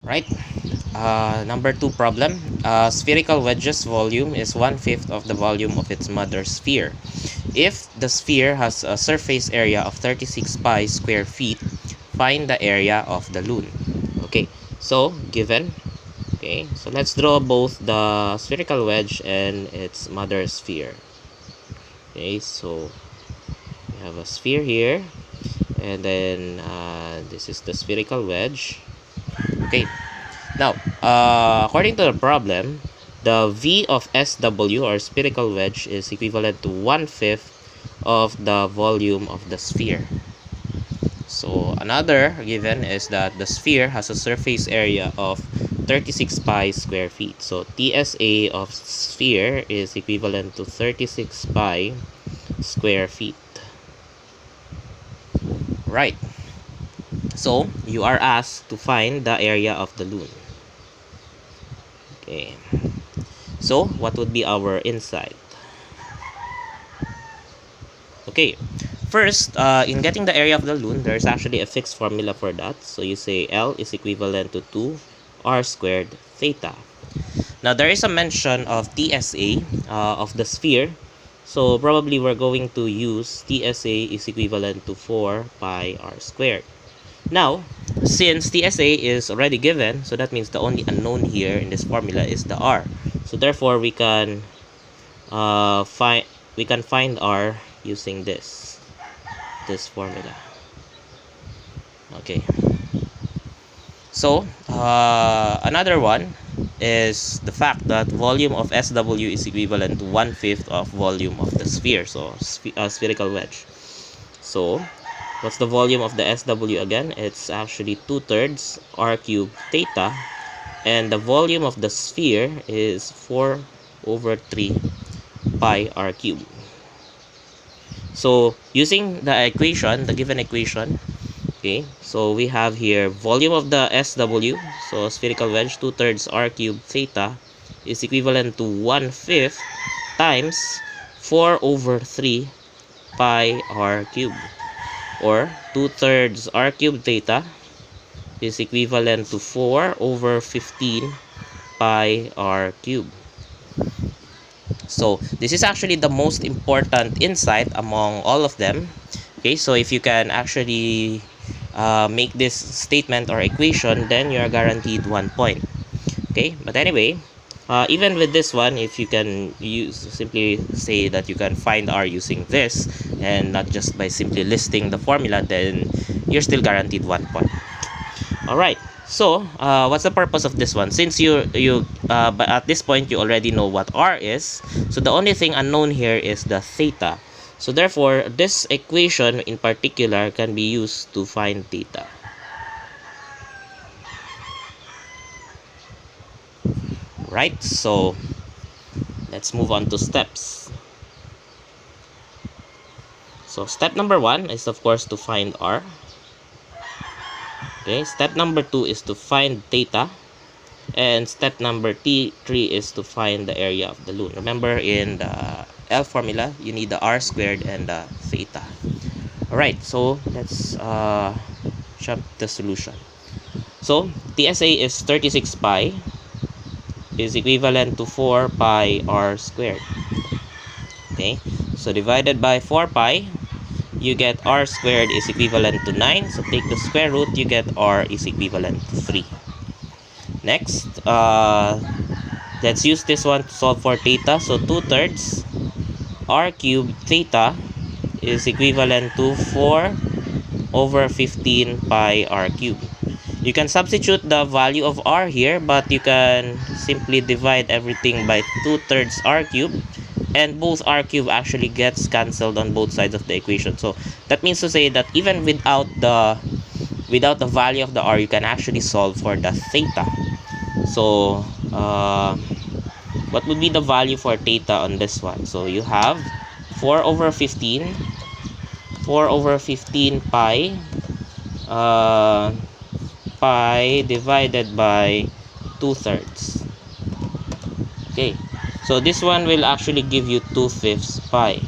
Right. Number 2 problem. Spherical wedge's volume is 1/5 of the volume of its mother sphere. If the sphere has a surface area of 36 pi square feet, find the area of the loon. Okay, so given. Okay, so let's draw both the spherical wedge and its mother sphere. Okay, so we have a sphere here, and then this is the spherical wedge. Okay, now according to the problem, the V of SW or spherical wedge is equivalent to 1/5 of the volume of the sphere. So another given is that the sphere has a surface area of 36 pi square feet. So TSA of sphere is equivalent to 36 pi square feet. Right. So you are asked to find the area of the loon. Okay. So what would be our insight? Okay. First, in getting the area of the loon, there's actually a fixed formula for that. So you say L is equivalent to 2r squared theta. Now there is a mention of TSA of the sphere. So probably we're going to use TSA is equivalent to 4 pi r squared. Now, since TSA is already given, so that means the only unknown here in this formula is the r. So therefore we can find r using this formula. Okay. So another one is the fact that volume of SW is equivalent to 1/5 of volume of the sphere, so spherical wedge. So what's the volume of the SW again? It's actually 2/3 r cubed theta, and the volume of the sphere is 4/3 pi r cubed. So using the equation, the given equation, okay, so we have here volume of the SW, so spherical wedge 2/3 r cubed theta is equivalent to 1/5 times 4/3 pi r cubed, or 2/3 r cubed theta is equivalent to 4/15 pi r cubed. So this is actually the most important insight among all of them. Okay, so if you can actually make this statement or equation, then you are guaranteed 1 point. Okay, but anyway, even with this one, if you can simply say that you can find r using this and not just by simply listing the formula, then you're still guaranteed 1 point. All right. So what's the purpose of this one? Since but at this point you already know what r is, so the only thing unknown here is the theta. So therefore this equation in particular can be used to find theta. Right, so let's move on to steps. So step number 1 is of course to find r. Okay, step number 2 is to find theta, and step number 3 is to find the area of the loon. Remember, in the L formula you need the r squared and the theta. Alright, so let's jump the solution. So TSA is 36 pi is equivalent to 4 pi r squared. Okay, so divided by 4 pi, you get r squared is equivalent to 9. So take the square root, you get r is equivalent to 3. Next, let's use this one to solve for theta. So 2/3 r cubed theta is equivalent to 4/15 pi r cubed. You can substitute the value of r here, but you can simply divide everything by 2/3 r cubed, and both r cubed actually gets cancelled on both sides of the equation. So that means to say that even without the value of the r, you can actually solve for the theta. So what would be the value for theta on this one? So you have 4/15 pi pi divided by 2/3. Okay, so this one will actually give you 2/5 pi.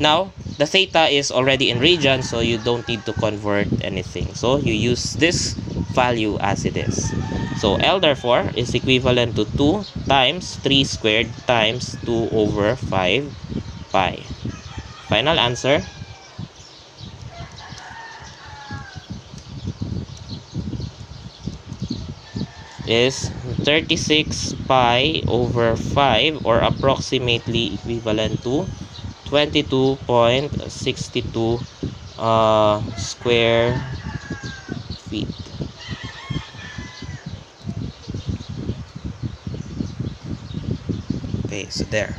Now the theta is already in radian, so you don't need to convert anything. So you use this value as it is. So L therefore is equivalent to 2 times 3 squared times 2 over 5 pi. Final answer is 36 pi over 5, or approximately equivalent to 22.62 square feet. Okay, so there.